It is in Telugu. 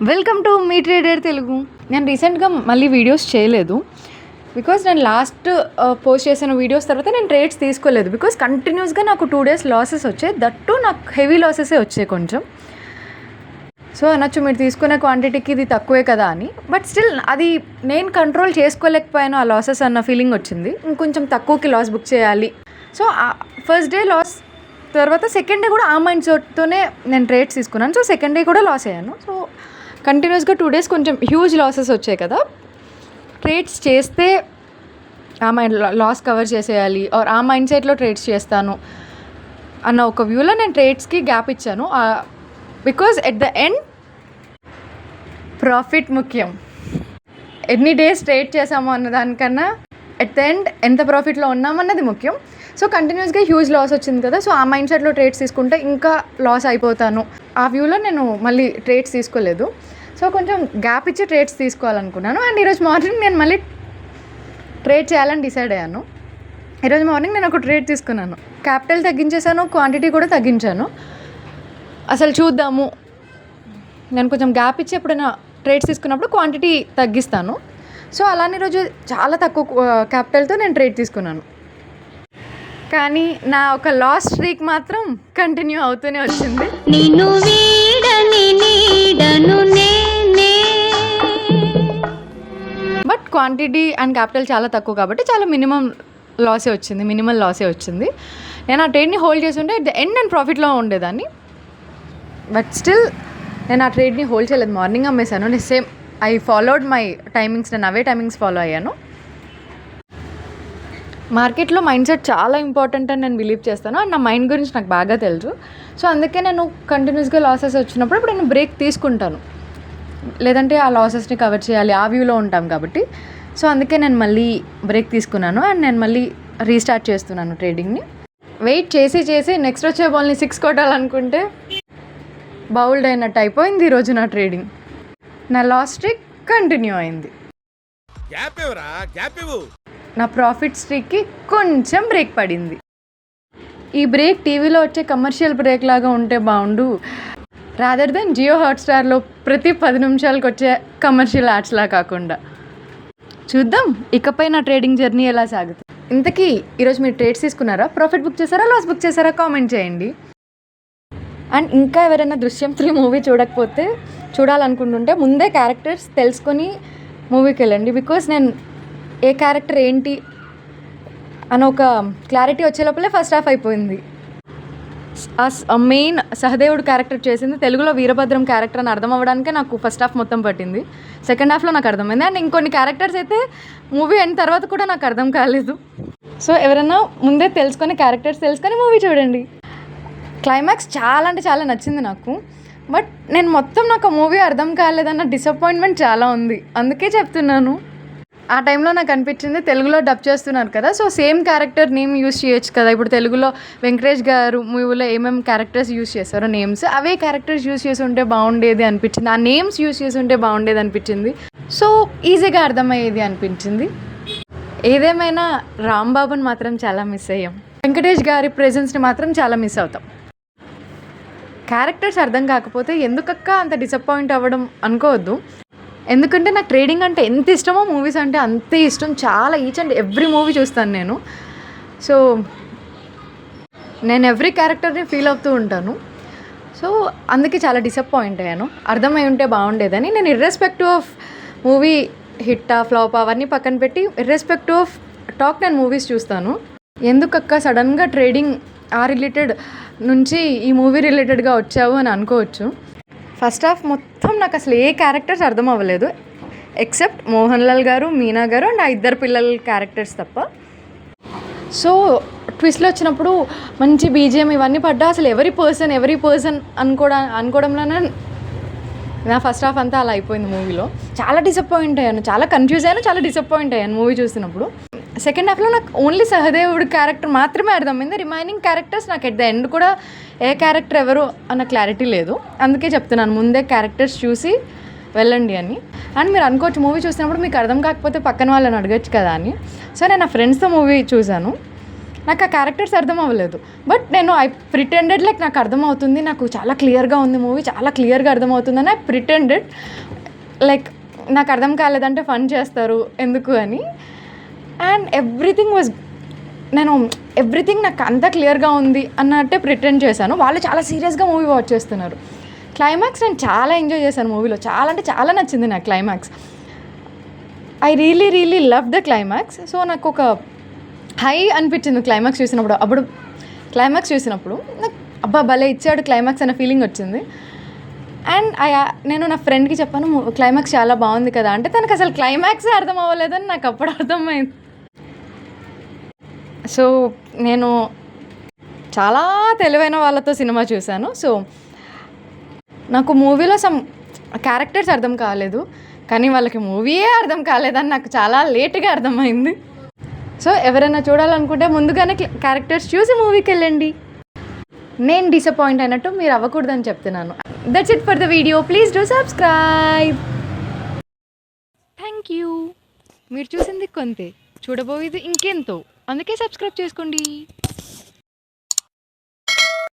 Welcome to me trader Telugu. నేను రీసెంట్గా మళ్ళీ వీడియోస్ చేయలేదు బికాజ్ నేను లాస్ట్ పోస్ట్ చేసిన వీడియోస్ తర్వాత నేను ట్రేడ్స్ తీసుకోలేదు బికాజ్ కంటిన్యూస్గా నాకు 2 days లాసెస్ వచ్చాయి. దట్టు నాకు హెవీ లాసెసే వచ్చాయి కొంచెం. సో అనొచ్చు మీరు తీసుకునే క్వాంటిటీకి ఇది తక్కువే కదా అని, బట్ స్టిల్ అది నేను కంట్రోల్ చేసుకోలేకపోయాను. ఆ లాసెస్ అన్న ఫీలింగ్ వచ్చింది. ఇంకొంచెం తక్కువకి లాస్ బుక్ చేయాలి. సో ఫస్ట్ డే లాస్, తర్వాత సెకండ్ డే కూడా ఆ మైండ్ సెట్తోనే నేను ట్రేడ్స్ తీసుకున్నాను. సో సెకండ్ డే కూడా లాస్ అయ్యాను. సో కంటిన్యూస్గా 2 days కొంచెం హ్యూజ్ లాసెస్ వచ్చాయి కదా. ట్రేడ్స్ చేస్తే ఆ మైండ్ లాస్ కవర్ చేసేయాలి ఆర్ ఆ మైండ్ సెట్లో ట్రేడ్స్ చేస్తాను అన్న ఒక వ్యూలో నేను ట్రేడ్స్కి గ్యాప్ ఇచ్చాను. Because at the end profit ముఖ్యం. ఎన్ని డేస్ ట్రేడ్ చేసాము అన్న దానికన్నా ఎట్ ద ఎండ్ ఎంత ప్రాఫిట్లో ఉన్నామన్నది ముఖ్యం. సో కంటిన్యూస్గా హ్యూజ్ లాస్ వచ్చింది కదా. సో ఆ మైండ్ సెట్లో ట్రేడ్స్ తీసుకుంటే ఇంకా లాస్ అయిపోతాను. ఆ వ్యూలో నేను మళ్ళీ ట్రేడ్స్ తీసుకోలేదు. సో కొంచెం గ్యాప్ ఇచ్చి ట్రేడ్స్ తీసుకోవాలనుకున్నాను. అండ్ ఈరోజు మార్నింగ్ నేను మళ్ళీ ట్రేడ్ చేయాలని డిసైడ్ అయ్యాను. ఈరోజు మార్నింగ్ నేను ఒక ట్రేడ్ తీసుకున్నాను. క్యాపిటల్ తగ్గించేసాను, క్వాంటిటీ కూడా తగ్గించాను. అసలు చూద్దాము, నేను కొంచెం గ్యాప్ ఇచ్చి ఎప్పుడైనా ట్రేడ్స్ తీసుకున్నప్పుడు క్వాంటిటీ తగ్గిస్తాను. సో అలానే ఈరోజు చాలా తక్కువ క్యాపిటల్తో నేను ట్రేడ్ తీసుకున్నాను. కానీ నా ఒక లాస్ స్ట్రీక్ మాత్రం కంటిన్యూ అవుతూనే వచ్చింది. నిన్ను వీడని నీడను నేనే. బట్ క్వాంటిటీ అండ్ క్యాపిటల్ చాలా తక్కువ కాబట్టి చాలా మినిమల్ లాసే వచ్చింది. నేను ఆ ట్రేడ్ని హోల్డ్ చేసి ఉంటే ఎట్ ద ఎండ్ నేను ప్రాఫిట్లో ఉండేదాన్ని. బట్ స్టిల్ నేను ఆ ట్రేడ్ని హోల్డ్ చేయలేదు. మార్నింగ్ అమ్మేశాను. నేను same I followed my timings. నేను అవే టైమింగ్స్ ఫాలో అయ్యాను. మార్కెట్లో మైండ్ సెట్ చాలా ఇంపార్టెంట్ అని నేను బిలీవ్ చేస్తాను. అండ్ నా మైండ్ గురించి నాకు బాగా తెలుసు. సో అందుకే నేను కంటిన్యూస్గా లాసెస్ వచ్చినప్పుడు ఇప్పుడు నేను బ్రేక్ తీసుకుంటాను. లేదంటే ఆ లాసెస్ని కవర్ చేయాలి, ఆ వ్యూలో ఉంటాం కాబట్టి. సో అందుకే నేను మళ్ళీ బ్రేక్ తీసుకున్నాను. అండ్ నేను మళ్ళీ రీస్టార్ట్ చేస్తున్నాను ట్రేడింగ్ని. వెయిట్ చేసి నెక్స్ట్ వచ్చే బాల్ని 6 కొట్టాలనుకుంటే బౌల్డ్ అయినట్టు అయిపోయింది ఈరోజు నా ట్రేడింగ్. నా లాస్ స్ట్రీక్ కంటిన్యూ అయింది. నా ప్రాఫిట్ స్ట్రీక్కి కొంచెం బ్రేక్ పడింది. ఈ బ్రేక్ టీవీలో వచ్చే కమర్షియల్ బ్రేక్ లాగా ఉంటే బాగుండు, రాదర్ దెన్ జియో హాట్స్టార్లో ప్రతి 10 నిమిషాలకు వచ్చే కమర్షియల్ యాడ్స్లా కాకుండా. చూద్దాం ఇకపై నా ట్రేడింగ్ జర్నీ ఎలా సాగుతుంది. ఇంతకీ ఈరోజు మీరు ట్రేడ్స్ తీసుకున్నారా? ప్రాఫిట్ బుక్ చేశారా? లాస్ బుక్ చేశారా? కామెంట్ చేయండి. అండ్ ఇంకా ఎవరైనా దృశ్యం 3 మూవీ చూడకపోతే, చూడాలనుకుంటుంటే ముందే క్యారెక్టర్స్ తెలుసుకొని మూవీకి వెళ్ళండి. బికాజ్ నేను ఏ క్యారెక్టర్ ఏంటి అని ఒక క్లారిటీ వచ్చే లోపలే ఫస్ట్ హాఫ్ అయిపోయింది. మెయిన్ సహదేవుడు క్యారెక్టర్ చేసింది తెలుగులో వీరభద్రం క్యారెక్టర్ అని అర్థం అవ్వడానికే నాకు ఫస్ట్ హాఫ్ మొత్తం పట్టింది. సెకండ్ హాఫ్లో నాకు అర్థమైంది. అండ్ ఇంకొన్ని క్యారెక్టర్స్ అయితే మూవీ అయిన తర్వాత కూడా నాకు అర్థం కాలేదు. సో ఎవరైనా ముందే క్యారెక్టర్స్ తెలుసుకొని మూవీ చూడండి. క్లైమాక్స్ చాలా అంటే చాలా నచ్చింది నాకు. బట్ నాకు ఆ మూవీ అర్థం కాలేదన్న డిసప్పాయింట్మెంట్ చాలా ఉంది. అందుకే చెప్తున్నాను. ఆ టైంలో నాకు అనిపించింది తెలుగులో డబ్ చేస్తున్నారు కదా, so same character name use చేయొచ్చు కదా. ఇప్పుడు తెలుగులో వెంకటేష్ గారు మూవీలో ఏమేమి క్యారెక్టర్స్ యూజ్ చేస్తారో నేమ్స్, అవే క్యారెక్టర్స్ యూజ్ చేసి ఉంటే బాగుండేది అనిపించింది. ఆ నేమ్స్ యూజ్ చేసి ఉంటే బాగుండేది అనిపించింది. సో ఈజీగా అర్థమయ్యేది అనిపించింది. ఏదేమైనా రాంబాబుని మాత్రం చాలా మిస్ అయ్యాం. వెంకటేష్ గారి ప్రెజెన్స్ని మాత్రం చాలా మిస్ అవుతాం. క్యారెక్టర్స్ అర్థం కాకపోతే ఎందుకక్క అంత డిసప్పాయింట్ అవ్వడం అనుకోవద్దు. ఎందుకంటే నాకు ట్రేడింగ్ అంటే ఎంత ఇష్టమో మూవీస్ అంటే అంతే ఇష్టం. చాలా ఈచ్ అండ్ ఎవ్రీ మూవీ చూస్తాను నేను. సో నేను ఎవ్రీ క్యారెక్టర్ని ఫీల్ అవుతూ ఉంటాను. సో అందుకే చాలా డిసప్పాయింట్ అయ్యాను. అర్థమై ఉంటే బాగుండేదని. నేను ఇర్రెస్పెక్టివ్ ఆఫ్ మూవీ హిట్టా ఫ్లాపా అవన్నీ పక్కన పెట్టి ఇర్రెస్పెక్టివ్ ఆఫ్ టాక్ నేను మూవీస్ చూస్తాను. ఎందుకక్క సడన్గా ట్రేడింగ్ ఆ రిలేటెడ్ నుంచి ఈ మూవీ రిలేటెడ్గా వచ్చావు అని అనుకోవచ్చు. ఫస్ట్ హాఫ్ మొత్తం నాకు అసలు ఏ క్యారెక్టర్స్ అర్థం అవ్వలేదు ఎక్సెప్ట్ మోహన్ లాల్ గారు, మీనా గారు అండ్ ఆ 2 పిల్లల క్యారెక్టర్స్ తప్ప. సో ట్విస్ట్లో వచ్చినప్పుడు మంచి బీజిఎం ఇవన్నీ పడ్డా అసలు ఎవరి పర్సన్ అనుకోవడంలోనే నా ఫస్ట్ హాఫ్ అంతా అలా అయిపోయింది మూవీలో. చాలా డిసప్పాయింట్ అయ్యాను, చాలా కన్ఫ్యూజ్ అయ్యాను, చాలా డిసప్పాయింట్ అయ్యాను మూవీ చూసినప్పుడు. సెకండ్ హాఫ్లో నాకు ఓన్లీ సహదేవుడి క్యారెక్టర్ మాత్రమే అర్థమైంది. రిమైనింగ్ క్యారెక్టర్స్ నాకు ఎట్ ద ఎండ్ కూడా ఏ క్యారెక్టర్ ఎవరు అన్న క్లారిటీ లేదు. అందుకే చెప్తున్నాను ముందే క్యారెక్టర్స్ చూసి వెళ్ళండి అని. అండ్ మీరు అనుకోవచ్చు మూవీ చూసినప్పుడు మీకు అర్థం కాకపోతే పక్కన వాళ్ళని అడగచ్చు కదా అని. సో నేను నా ఫ్రెండ్స్తో మూవీ చూశాను. నాకు ఆ క్యారెక్టర్స్ అర్థం అవ్వలేదు. బట్ నేను ఐ ప్రిటెండెడ్ లైక్ నాకు అర్థమవుతుంది, నాకు చాలా క్లియర్గా ఉంది మూవీ, చాలా క్లియర్గా అర్థమవుతుందని ఐ ప్రిటెండెడ్ లైక్ నాకు అర్థం కాలేదంటే ఫన్ చేస్తారు ఎందుకు అని. అండ్ ఎవ్రీథింగ్ నాకు అంత క్లియర్గా ఉంది అన్నట్టే ప్రిటెండ్ చేశాను. వాళ్ళు చాలా సీరియస్గా మూవీ వాచ్ చేస్తున్నారు. క్లైమాక్స్ నేను చాలా ఎంజాయ్ చేశాను మూవీలో, చాలా అంటే చాలా నచ్చింది నాకు climax. I really love the climax. So నాకు ఒక హై అనిపించింది క్లైమాక్స్ చూసినప్పుడు. క్లైమాక్స్ చూసినప్పుడు నాకు అబ్బా భలే ఇచ్చాడు క్లైమాక్స్ అనే ఫీలింగ్ వచ్చింది. అండ్ నేను నా ఫ్రెండ్కి చెప్పాను క్లైమాక్స్ చాలా బాగుంది కదా అంటే, తనకు అసలు క్లైమాక్సే అర్థం అవ్వలేదని నాకు అప్పుడు అర్థమైంది. సో నేను చాలా తెలివైన వాళ్ళతో సినిమా చూశాను. సో నాకు మూవీలో క్యారెక్టర్స్ అర్థం కాలేదు, కానీ వాళ్ళకి మూవీయే అర్థం కాలేదని నాకు చాలా లేట్గా అర్థమైంది. సో ఎవరైనా చూడాలనుకుంటే ముందుగానే క్యారెక్టర్స్ చూసి మూవీకి వెళ్ళండి. నేను డిసప్పాయింట్ అయినట్టు మీరు అవ్వకూడదని చెప్తున్నాను. That's it for the video. Please do subscribe. Thank you. మీరు చూసింది కొంతే, చూడబోయేది ఇంకెంతో, అందుకే సబ్స్క్రైబ్ చేసుకోండి.